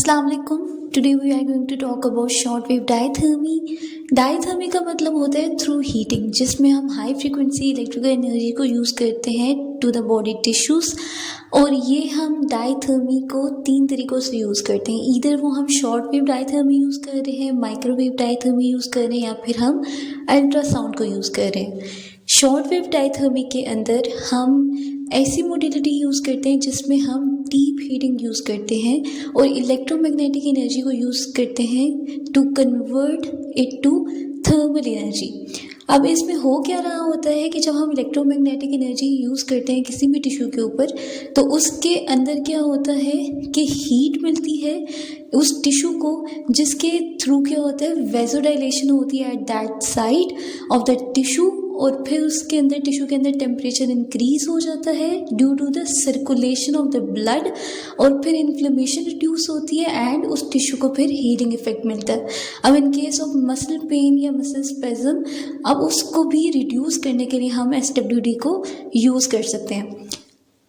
अस्सलाम वालेकुम। Today we are going to talk about short wave diathermy. Diathermy का मतलब होता है थ्रू हीटिंग, जिसमें हम हाई फ्रीक्वेंसी इलेक्ट्रिकल एनर्जी को यूज़ करते हैं टू द बॉडी टिश्यूज़। और ये हम डायथर्मी को 3 तरीक़ों से यूज़ करते हैं। ईदर वो हम शॉर्ट वेव डायथर्मी यूज़ कर रहे हैं, माइक्रोवेव डायथर्मी यूज़ कर रहे हैं, या फिर हम अल्ट्रासाउंड को यूज़ कर रहे हैं। शॉर्ट वेव डायथर्मी के अंदर हम ऐसी मोडिलिटी यूज़ करते हैं जिसमें हम डीप हीटिंग यूज़ करते हैं और इलेक्ट्रोमैग्नेटिक एनर्जी को यूज़ करते हैं to convert it to thermal energy. अब इसमें हो क्या रहा होता है कि जब हम इलेक्ट्रोमैग्नेटिक एनर्जी यूज़ करते हैं किसी भी टिश्यू के ऊपर, तो उसके अंदर क्या होता है कि हीट मिलती है उस टिश्यू को, जिसके थ्रू क्या होता है वेज़ोडाइलेशन होती है at that side of the tissue, और फिर उसके अंदर टिश्यू के अंदर टेम्परेचर इंक्रीज हो जाता है due to the circulation of the blood, और फिर इन्फ्लेमेशन रिड्यूस होती है एंड उस टिश्यू को फिर हीलिंग इफेक्ट मिलता है। अब इन केस ऑफ मसल पेन या मसल स्पेज़म, अब उसको भी रिड्यूस करने के लिए हम SWD को यूज़ कर सकते हैं।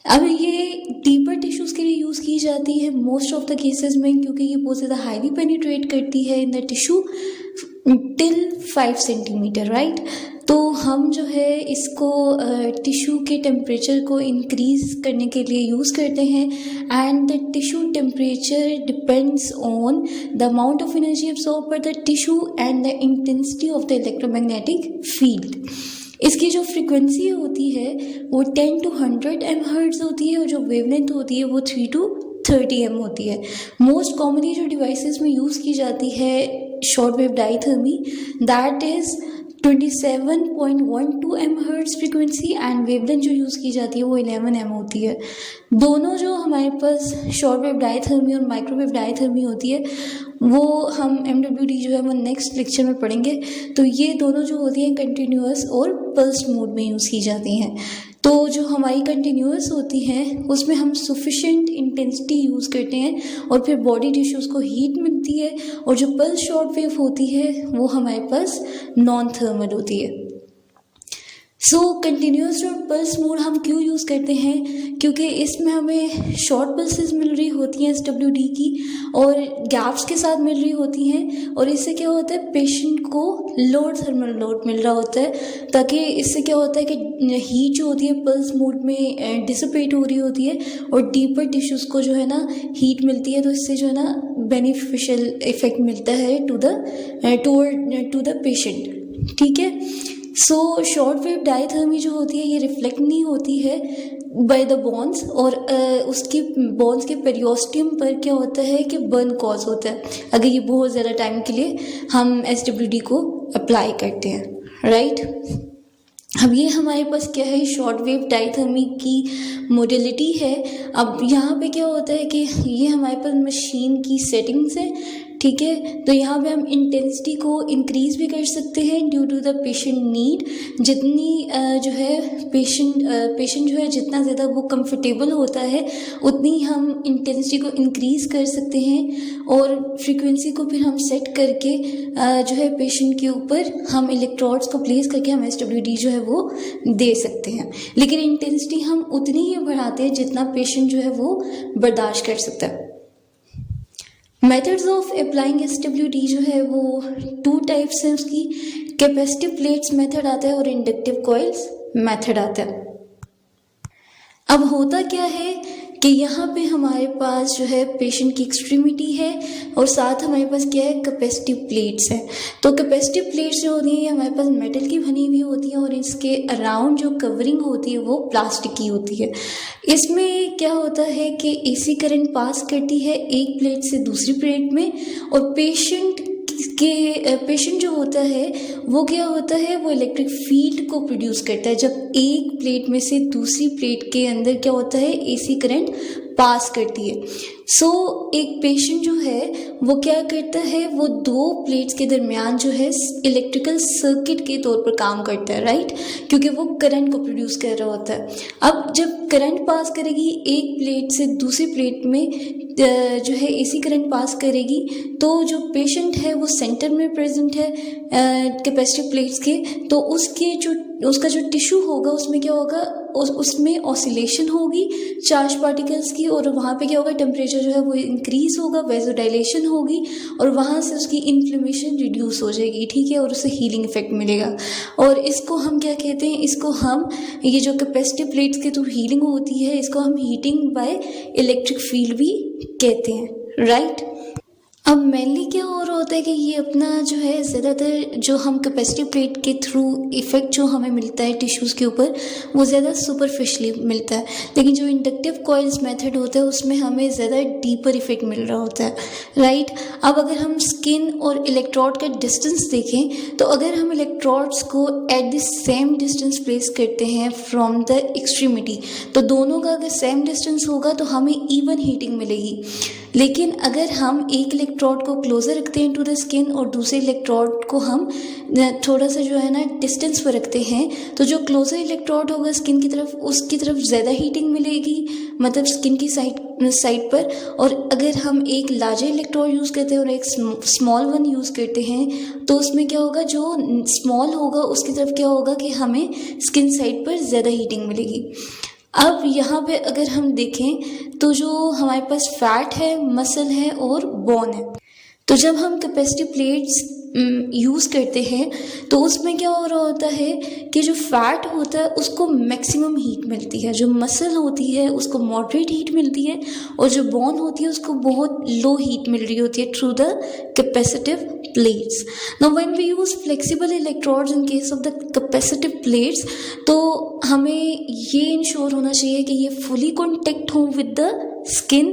अब ये डीपर टिश्यूज़ के लिए यूज़ की जाती है मोस्ट ऑफ द केसेस में, क्योंकि ये बहुत ज़्यादा हाईली पेनिट्रेट करती है in the tissue till 5 centimetre, right. तो हम जो है इसको टिश्यू के टेम्परेचर को इंक्रीज़ करने के लिए यूज़ करते हैं, and the tissue temperature depends on the amount of energy absorb by the tissue and the intensity of the electromagnetic field. इसकी जो फ्रीक्वेंसी होती है वो 10 to 100 MHz होती है, और जो वेवलेंथ होती है वो 3 to 30 M होती है। मोस्ट कॉमनली जो डिवाइसेस में यूज़ की जाती है short wave diathermy, that is 27.12 MHz frequency, and wavelength जो यूज़ की जाती है वो 11 M होती है। दोनों जो हमारे पास शॉर्ट वेव डायथर्मी और माइक्रोवेव डायथर्मी होती है वो हम MWD जो है वो नेक्स्ट लेक्चर में पढ़ेंगे। तो ये दोनों जो होती हैं कंटिन्यूअस और पल्स मोड में यूज़ की जाती हैं। तो जो हमारी कंटिन्यूअस होती हैं उसमें हम सफिशिएंट इंटेंसिटी यूज़ करते हैं और फिर बॉडी टिश्यूज़ को हीट मिलती है, और जो पल्स शॉर्ट वेव होती है वो हमारे पास नॉन थर्मल होती है। सो कंटिन्यूअस और पल्स मोड हम क्यों यूज़ करते हैं? क्योंकि इसमें हमें शॉर्ट पल्सेस मिल रही होती हैं SWD की, और गैप्स के साथ मिल रही होती हैं, और इससे क्या होता है पेशेंट को लोअर थर्मल लोड मिल रहा होता है, ताकि इससे क्या होता है कि हीट जो होती है पल्स मोड में डिसिपेट हो रही होती है और डीपर टिश्यूज़ को जो है ना हीट मिलती है, तो इससे जो है ना बेनिफिशियल इफेक्ट मिलता है टू द पेशेंट, ठीक है। सो शॉर्ट वेव डायथर्मी जो होती है ये रिफ्लेक्ट नहीं होती है बाय द बोन्स, और उसके बोन्स के पेरियोस्टियम पर क्या होता है कि बर्न कॉज होता है अगर ये बहुत ज़्यादा टाइम के लिए हम SWD को अप्लाई करते हैं, राइट। अब ये हमारे पास क्या है, शॉर्ट वेव डायथर्मी की मोडिलिटी है। अब यहाँ पे क्या होता है कि ये हमारे पास मशीन की सेटिंग्स है, ठीक है। तो यहाँ पे हम इंटेंसिटी को इंक्रीज़ भी कर सकते हैं due to the patient need. जितनी जो है पेशेंट जो है जितना ज़्यादा वो कंफर्टेबल होता है उतनी हम इंटेंसिटी को इंक्रीज़ कर सकते हैं, और फ्रीक्वेंसी को फिर हम सेट करके जो है पेशेंट के ऊपर हम इलेक्ट्रोड्स को प्लेस करके हम SWD जो है वो दे सकते हैं। लेकिन इंटेंसिटी हम उतनी ही बढ़ाते हैं जितना पेशेंट जो है वो बर्दाश्त कर सकता है। मेथड्स ऑफ अप्लाइंग SWD जो है वो 2 टाइप्स हैं उसकी। कैपेसिटिव प्लेट्स मेथड आता है और इंडक्टिव कॉइल्स मेथड आता है। अब होता क्या है कि यहाँ पे हमारे पास जो है पेशेंट की एक्सट्रीमिटी है और साथ हमारे पास क्या है कैपेसिटिव प्लेट्स हैं। तो कैपेसिटिव प्लेट्स जो होती हैं ये हमारे पास मेटल की बनी हुई होती हैं, और इसके अराउंड जो कवरिंग होती है वो प्लास्टिक की होती है। इसमें क्या होता है कि AC करंट पास करती है एक प्लेट से दूसरी प्लेट में, और पेशेंट जो होता है वो क्या होता है वो इलेक्ट्रिक फील्ड को प्रोड्यूस करता है जब एक प्लेट में से दूसरी प्लेट के अंदर क्या होता है AC करंट पास करती है। सो एक पेशेंट जो है वो क्या करता है वो 2 प्लेट्स के दरमियान जो है इलेक्ट्रिकल सर्किट के तौर पर काम करता है, राइट, क्योंकि वो करंट को प्रोड्यूस कर रहा होता है। अब जब करंट पास करेगी एक प्लेट से दूसरी प्लेट में जो है AC करंट पास करेगी, तो जो पेशेंट है वो सेंटर में प्रेजेंट है कैपेसिटिव प्लेट्स के, तो उसका जो टिश्यू होगा उसमें क्या होगा उसमें ऑसिलेशन होगी चार्ज पार्टिकल्स की, और वहाँ पे क्या होगा टेम्परेचर टेम्परेचर जो है वो इंक्रीज़ होगा, वेज़ोडाइलेशन होगी और वहाँ से उसकी इन्फ्लेमेशन रिड्यूस हो जाएगी, ठीक है, और उससे हीलिंग इफेक्ट मिलेगा। और इसको हम क्या कहते हैं, इसको हम ये जो कैपेसिटिव प्लेट्स के थ्रू हीलिंग होती है इसको हम हीटिंग बाय इलेक्ट्रिक फील्ड भी कहते हैं, राइट। अब मेनली क्या हो रहा होता है कि ये अपना जो है ज़्यादातर जो हम कैपेसिटी प्लेट के थ्रू इफ़ेक्ट जो हमें मिलता है टिश्यूज़ के ऊपर वो ज़्यादा सुपरफिशली मिलता है, लेकिन जो इंडक्टिव कॉइल्स मेथड होता है उसमें हमें ज़्यादा डीपर इफेक्ट मिल रहा होता है, राइट। अब अगर हम स्किन और इलेक्ट्रोड का डिस्टेंस देखें तो अगर हम इलेक्ट्रोड्स को at the same distance place करते हैं फ्रॉम द एक्सट्रीमिटी तो दोनों का अगर सेम डिस्टेंस होगा तो हमें इवन हीटिंग मिलेगी। लेकिन अगर हम एक इलेक्ट्रोड को क्लोज़र रखते हैं टू द स्किन और दूसरे इलेक्ट्रोड को हम थोड़ा सा जो है ना डिस्टेंस पर रखते हैं तो जो क्लोज़र इलेक्ट्रोड होगा स्किन की तरफ उसकी तरफ ज़्यादा हीटिंग मिलेगी, मतलब स्किन की साइड पर। और अगर हम एक लार्जर इलेक्ट्रोड यूज़ करते हैं और एक स्मॉल वन यूज़ करते हैं तो उसमें क्या होगा, जो स्मॉल होगा उसकी तरफ क्या होगा कि हमें स्किन साइड पर ज़्यादा हीटिंग मिलेगी। अब यहाँ पे अगर हम देखें तो जो हमारे पास फैट है, मसल है और बोन है, तो जब हम कैपेसिटी प्लेट्स यूज़ करते हैं तो उसमें क्या हो रहा होता है कि जो फैट होता है उसको मैक्सिमम हीट मिलती है, जो मसल होती है उसको मॉडरेट हीट मिलती है और जो बोन होती है उसको बहुत लो हीट मिल रही होती है through the capacitive plates. Now when we use flexible electrodes in case of the capacitive plates तो हमें ये इंश्योर होना चाहिए कि ये फुली कॉन्टेक्ट हो विद द स्किन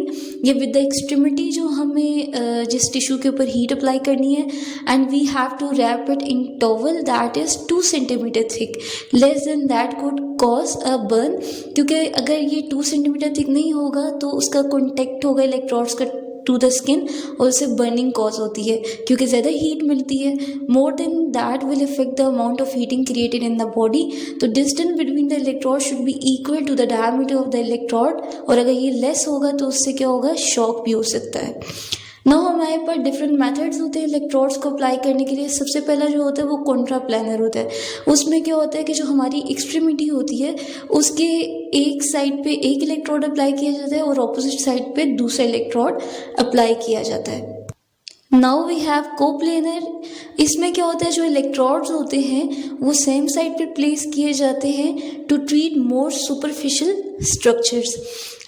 या विद द एक्सट्रीमिटी जो हमें जिस टिश्यू के ऊपर हीट अप्लाई करनी है, and we have to wrap it in towel that is 2 centimetre thick, less than that could cause a burn, क्योंकि अगर ये 2 सेंटीमीटर थिक नहीं होगा तो उसका कॉन्टेक्ट होगा इलेक्ट्रोड्स का टू द स्किन और उससे बर्निंग कॉज होती है क्योंकि ज़्यादा हीट मिलती है। More than that will affect the amount of heating created in the body. तो distance between the electrode should be equal to the diameter of the electrode, और अगर ये लेस होगा तो उससे क्या होगा, शॉक भी हो सकता है। नाउ हमारे पास डिफरेंट मेथड्स होते हैं इलेक्ट्रोड्स को अप्लाई करने के लिए। सबसे पहला जो होता है वो कॉन्ट्राप्लानर होता है। उसमें क्या होता है कि जो हमारी एक्सट्रीमिटी होती है उसके एक साइड पे एक इलेक्ट्रोड अप्लाई किया जाता है और ऑपोजिट साइड पे दूसरा इलेक्ट्रोड अप्लाई किया जाता है। Now we have coplanar. इसमें क्या होता है, जो इलेक्ट्रोड्स होते हैं वो सेम साइड पे प्लेस किए जाते हैं to treat more superficial structures.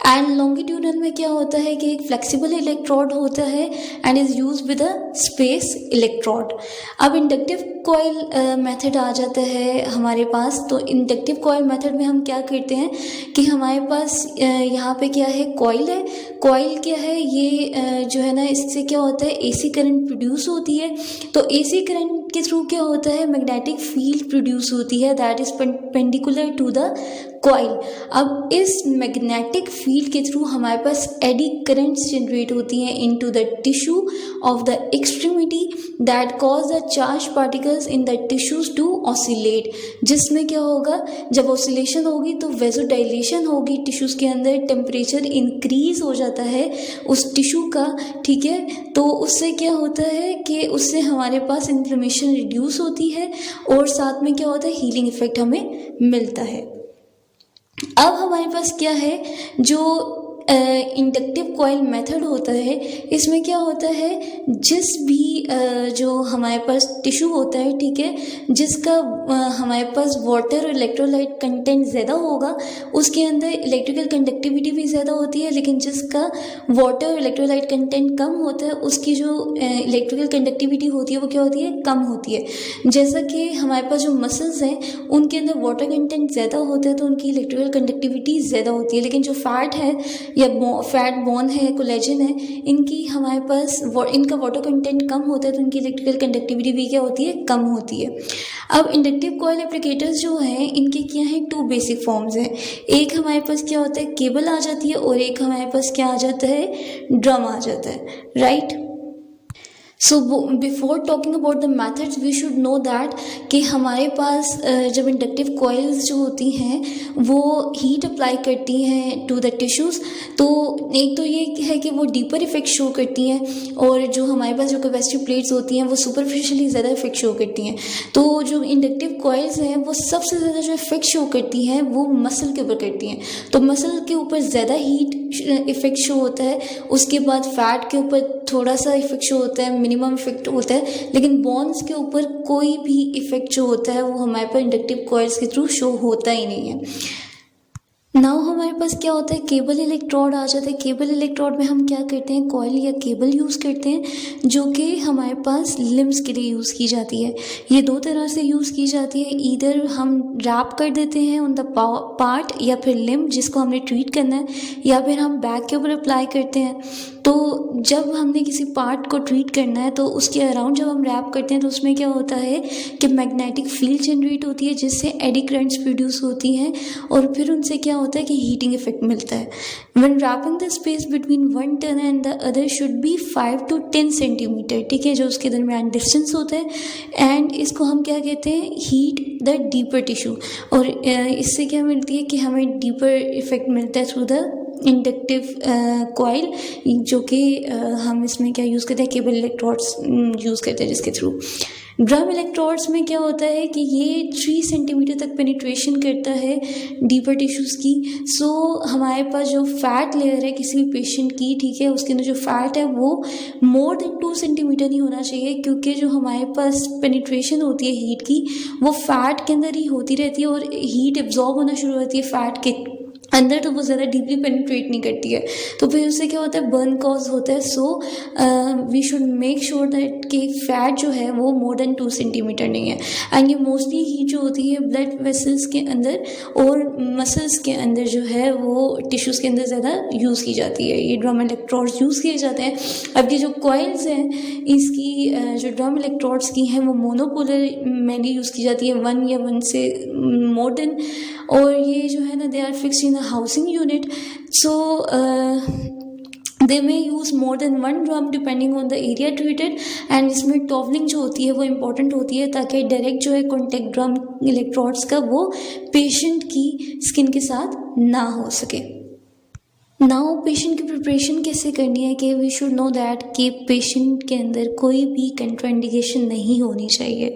And longitudinal में क्या होता है कि एक फ्लेक्सिबल इलेक्ट्रोड होता है and is use with a space electrode. अब इंडक्टिव कॉइल मेथड आ जाता है हमारे पास। तो इंडक्टिव कॉइल मेथड में हम क्या करते हैं कि हमारे पास यहाँ पे क्या है, कॉइल है। कॉइल क्या है, ये जो है ना, इससे क्या होता है, एसी करंट प्रोड्यूस होती है। तो एसी करंट के थ्रू क्या होता है, मैग्नेटिक फील्ड प्रोड्यूस होती है that is perpendicular to the coil. अब इस मैग्नेटिक फील्ड के थ्रू हमारे पास एडी करंट्स जनरेट होती हैं into the tissue of the extremity that cause the charge particles in the tissues to oscillate. जिसमें क्या होगा, जब ऑसिलेशन होगी तो वेज़ोडाइलेशन होगी टिश्यूज के अंदर, टेम्परेचर इंक्रीज हो जाता है उस टिश्यू का, ठीक है। तो उससे क्या होता है कि उससे हमारे पास इन्फ्लेमेशन रिड्यूस होती है और साथ में क्या होता है, हीलिंग इफेक्ट हमें मिलता है। अब हमारे पास क्या है, जो इंडक्टिव कॉइल मेथड होता है, इसमें क्या होता है, जिस भी जो हमारे पास टिश्यू होता है, ठीक है, जिसका हमारे पास वाटर और इलेक्ट्रोलाइट कंटेंट ज़्यादा होगा उसके अंदर इलेक्ट्रिकल कंडक्टिविटी भी ज़्यादा होती है, लेकिन जिसका वाटर और इलेक्ट्रोलाइट कंटेंट कम होता है उसकी जो इलेक्ट्रिकल कंडक्टिविटी होती है वो क्या होती है, कम होती है। जैसा कि हमारे पास जो मसल्स हैं उनके अंदर वाटर कंटेंट ज़्यादा होता है तो उनकी इलेक्ट्रिकल कंडक्टिविटी ज़्यादा होती है, लेकिन जो फैट है या फैट बोन है, कोलेजन है, इनकी हमारे पास इनका वाटर कंटेंट कम होता है तो इनकी इलेक्ट्रिकल कंडक्टिविटी भी क्या होती है, कम होती है। अब इंडक्टिव कॉइल एप्लीकेटर्स जो हैं इनके क्या हैं, 2 बेसिक फॉर्म्स हैं। एक हमारे पास क्या होता है, केबल आ जाती है, और एक हमारे पास क्या आ जाता है, ड्रम आ जाता है, right. So before talking about the methods we should know that कि हमारे पास जब इंडक्टिव कॉइल्स जो होती हैं वो हीट अप्लाई करती हैं टू द टिश्यूज़, तो एक तो ये है कि वो डीपर इफेक्ट शो करती हैं, और जो हमारे पास जो कैपेसिटिव प्लेट्स होती हैं वो सुपरफिशियली ज़्यादा इफेक्ट शो करती हैं। तो जो इंडक्टिव कॉइल्स हैं वो सबसे ज़्यादा जो इफेक्ट शो करती हैं वो मसल के ऊपर करती हैं। तो मसल के ऊपर ज़्यादा हीट इफेक्ट शो होता है, उसके बाद फैट के ऊपर थोड़ा सा इफेक्ट शो होता है, मिनिमम इफेक्ट होता है, लेकिन बोन्स के ऊपर कोई भी इफेक्ट जो होता है वो हमारे पास इंडक्टिव कॉइल्स के थ्रू शो होता ही नहीं है। नाउ हमारे पास क्या होता है, केबल इलेक्ट्रोड आ जाता है। केबल इलेक्ट्रोड में हम क्या करते हैं, कॉइल या केबल यूज़ करते हैं जो कि हमारे पास लिम्स के लिए यूज़ की जाती है। ये दो तरह से यूज़ की जाती है, ईदर हम रैप कर देते हैं ऑन द पार्ट या फिर लिम जिसको हमने ट्रीट करना है, या फिर हम बैक के ऊपर अप्लाई करते हैं। तो जब हमने किसी पार्ट को ट्रीट करना है तो उसके अराउंड जब हम रैप करते हैं तो उसमें क्या होता है कि मैग्नेटिक फील्ड जनरेट होती है जिससे एडी करंट्स प्रोड्यूस होती हैं, और फिर उनसे क्या होता है कि हीटिंग इफेक्ट मिलता है। When wrapping the space between one turn and the other should be 5 to 10 centimetre, ठीक है, जो उसके दरमियान डिस्टेंस होता है। एंड इसको हम क्या कहते हैं, हीट द डीपर टिश्यू, और इससे क्या मिलती है कि हमें डीपर इफेक्ट मिलता है थ्रू द इंडक्टिव कॉइल, जो कि हम इसमें क्या यूज़ करते हैं, केबल इलेक्ट्रोड्स यूज़ करते हैं जिसके थ्रू। ड्रम इलेक्ट्रोड्स में क्या होता है कि ये 3 सेंटीमीटर तक पेनिट्रेशन करता है डीपर टिश्यूज़ की। सो हमारे पास जो फैट लेयर है किसी भी पेशेंट की, ठीक है, उसके अंदर जो फैट है वो मोर देन 2 सेंटीमीटर नहीं होना चाहिए, क्योंकि जो हमारे पास पेनिट्रेशन होती है हीट की वो फैट के अंदर ही होती रहती है, और हीट एब्जॉर्ब होना शुरू होती है फैट के अंदर, तो वो ज़्यादा डीपली पेनिट्रेट नहीं करती है, तो फिर उससे क्या होता है, बर्न कॉज होता है। So we should make sure that कि फैट जो है वो मोर देन 2 सेंटीमीटर नहीं है। एंड ये मोस्टली हीट जो होती है ब्लड वेसल्स के अंदर और मसल्स के अंदर जो है वो टिश्यूज़ के अंदर ज़्यादा यूज़ की जाती है, ये ड्रम इलेक्ट्रोड्स यूज़ किए जाते हैं। अब ये जो कॉइल्स हैं इसकी जो ड्रम इलेक्ट्रोड्स की हैं वो मोनोपोलर मेनली यूज़ की जाती है, 1 या 1 से मोर देन, और ये जो है ना they are fixed in housing unit, so they may use more than one drum depending on the area treated। and इसमें टॉवलिंग जो होती है वो इम्पॉर्टेंट होती है ताकि डायरेक्ट जो है कॉन्टेक्ट ड्रम इलेक्ट्रोड्स का वो पेशेंट की स्किन के साथ ना हो सके। नाउ पेशेंट की प्रिपरेशन कैसे करनी है कि वी शुड नो दैट कि पेशेंट के अंदर कोई भी कंट्राइंडिकेशन नहीं होनी चाहिए,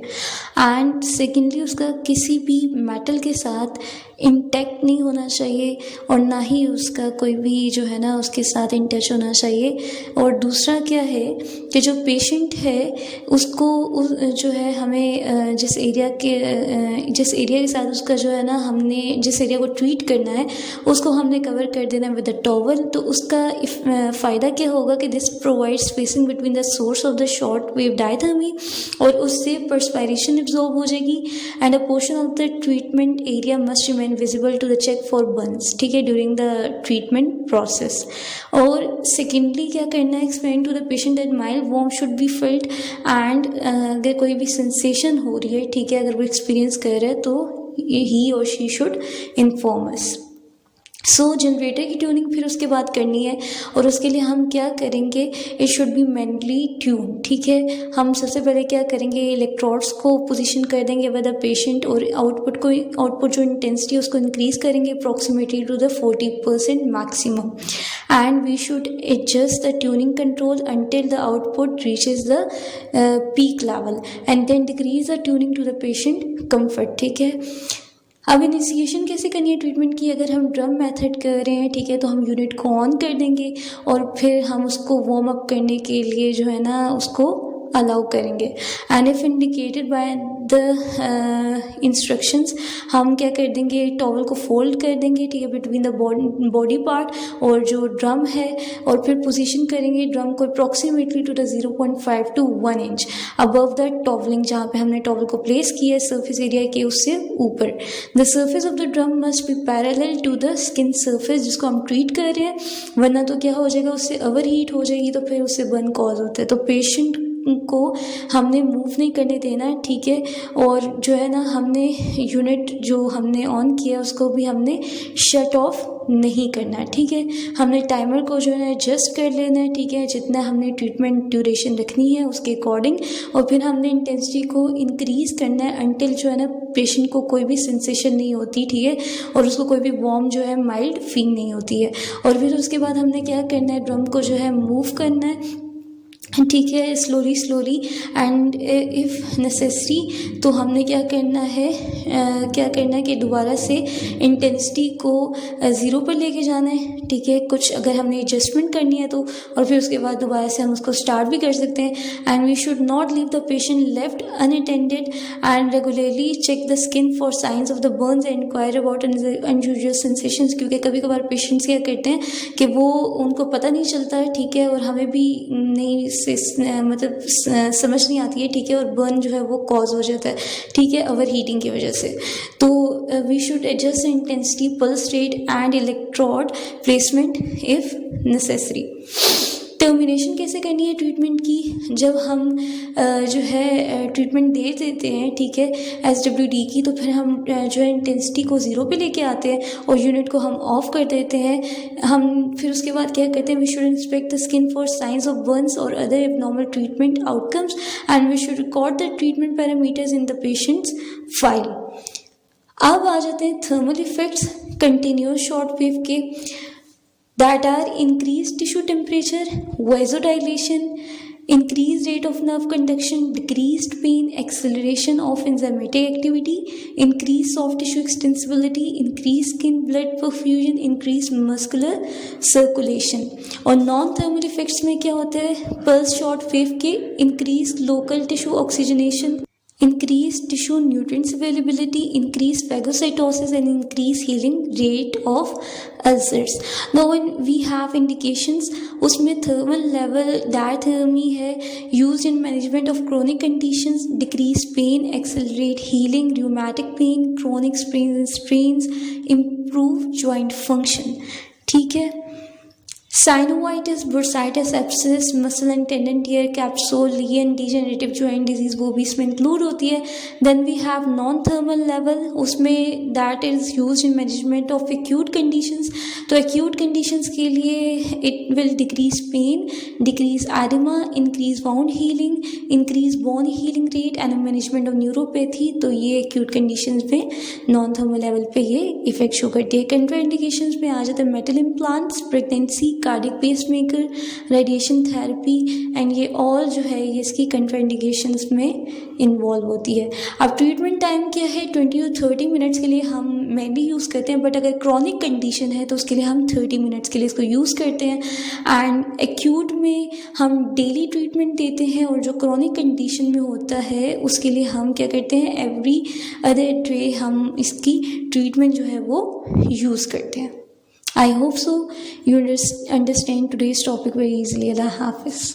एंड सेकेंडली उसका किसी भी मेटल के साथ इंटैक्ट नहीं होना चाहिए, और ना ही उसका कोई भी जो है ना उसके साथ इन टच होना चाहिए। और दूसरा क्या है कि जो पेशेंट है उसको जो है हमें जिस एरिया के साथ उसका जो है ना हमने जिस एरिया को ट्रीट करना है उसको हमने कवर कर देना है विद अ टॉवल। तो उसका फ़ायदा क्या होगा कि this provide spacing between the source of the short wave diathermy, और उससे पर्सपायरेशन एब्जॉर्ब हो जाएगी, and a portion of the treatment area must remain visible to the check for burns, ठीक है, during the treatment process। और secondly क्या करना है, explain to the patient that mild warmth should be felt, and अगर कोई भी sensation हो रही है, ठीक है, अगर वो experience कर रहा है तो he or she should inform us। So generator की ट्यूनिंग फिर उसके बाद करनी है, और उसके लिए हम क्या करेंगे, it should be manually tune, ठीक है। हम सबसे पहले क्या करेंगे, इलेक्ट्रोड्स को पोजीशन कर देंगे विद द पेशेंट, और आउटपुट जो इंटेंसिटी है उसको इंक्रीज करेंगे approximately to the 40% maximum, and we should adjust the tuning control until the output reaches the peak level, and then decrease the tuning to the patient comfort, ठीक है। अब initiation कैसे करनी है ट्रीटमेंट की, अगर हम ड्रम मेथड कर रहे हैं, ठीक है, तो हम यूनिट को ऑन कर देंगे और फिर हम उसको वार्म अप करने के लिए जो है ना उसको अलाउ करेंगे, and if indicated by the instructions हम क्या कर देंगे, टॉवल को फोल्ड कर देंगे, ठीक है, बिटवीन द बॉडी पार्ट और जो ड्रम है, और फिर पोजीशन करेंगे ड्रम को approximately to the 0.5 to 1 inch above the towelling, जहाँ पे हमने टॉवल को प्लेस किया है सर्फेस एरिया के उससे ऊपर। The surface of the drum must be parallel to the skin surface जिसको हम ट्रीट कर रहे हैं, वरना तो क्या हो जाएगा, उससे ओवर हीट हो जाएगी, तो फिर उससे बर्न कॉज होता है। तो पेशेंट को हमने मूव नहीं करने देना, ठीक है। और जो है ना, हमने यूनिट जो हमने ऑन किया उसको भी हमने शट ऑफ नहीं करना है, ठीक है। हमने टाइमर को जो है ना एडजस्ट कर लेना है, ठीक है, जितना हमने ट्रीटमेंट ड्यूरेशन रखनी है उसके अकॉर्डिंग। और फिर हमने इंटेंसिटी को इंक्रीज़ करना है अनटिल जो है ना पेशेंट को कोई भी सेंसेशन नहीं होती, ठीक है, और उसको कोई भी वार्म जो है माइल्ड फील नहीं होती है। और फिर उसके बाद हमने क्या करना है, ड्रम को जो है मूव करना है, ठीक है, स्लोली एंड इफ़ नेसेसरी तो हमने क्या करना है कि दोबारा से इंटेंसिटी को 0 पर लेके जाना है, ठीक है, कुछ अगर हमने एडजस्टमेंट करनी है तो। और फिर उसके बाद दोबारा से हम उसको स्टार्ट भी कर सकते हैं। And we should not leave the patient left unattended and regularly check the skin for signs of the burns and inquire about unusual sensations, क्योंकि कभी कभार पेशेंट्स क्या करते हैं कि वो उनको पता नहीं चलता है, ठीक है, और हमें भी नहीं मतलब समझ नहीं आती है, ठीक है, और बर्न जो है वो कॉज हो जाता है, ठीक है, ओवर हीटिंग की वजह से। तो we should adjust intensity, pulse rate and electrode placement if necessary. Termination कैसे करनी है ट्रीटमेंट की, जब हम जो है ट्रीटमेंट दे देते हैं, ठीक है, SWD की, तो फिर हम जो है इंटेंसिटी को 0 पे लेके आते हैं और यूनिट को हम ऑफ कर देते हैं। हम फिर उसके बाद क्या करते हैं, we should inspect the skin for signs of burns और other abnormal treatment outcomes and we should record the treatment parameters in the patient's file. अब आ जाते हैं thermal effects continuous short wave के, that are increased tissue temperature, vasodilation, increased rate of nerve conduction, decreased pain, acceleration of enzymatic activity, increased soft tissue extensibility, increased skin blood perfusion, increased muscular circulation। और non thermal effects में क्या होता है, pulse short wave के increased local tissue oxygenation, increased tissue nutrients availability, increased phagocytosis and increased healing rate of ulcers। Now when we have indications, उसमें thermal level diathermy है, used in management of chronic conditions, decrease pain, accelerate healing, rheumatic pain, chronic sprains and strains, improve joint function, ठीक है। Synovitis, bursitis, abscess, muscle and tendon tear, capsulitis degenerative joint disease वो भी इसमें include होती है। Then we have non thermal level, उसमें that is use in management of acute conditions. तो acute conditions के लिए it will decrease pain, decrease oedema, increase wound healing, increase bone healing rate and management of neuropathy. तो ये acute conditions में non thermal level पे ये effect show करती है। कंट्रा इंडिकेशंस में आ जाते हैं metal implants, pregnancy, cardiac pacemaker, radiation therapy and ये ऑल जो है ये इसकी कंट्राइंडिकेशंस में इन्वॉल्व होती है। अब ट्रीटमेंट टाइम क्या है, 20 to 30 मिनट्स के लिए हम मेनली यूज़ करते हैं, बट अगर क्रॉनिक कंडीशन है तो उसके लिए हम 30 मिनट्स के लिए इसको यूज़ करते हैं। एंड एक्यूट में हम डेली ट्रीटमेंट देते हैं और जो क्रॉनिक कंडीशन में होता है उसके लिए हम क्या करते हैं, एवरी अदर डे हम इसकी ट्रीटमेंट जो है वो यूज़ करते हैं। I hope so you understand today's topic very easily. Allah Hafiz.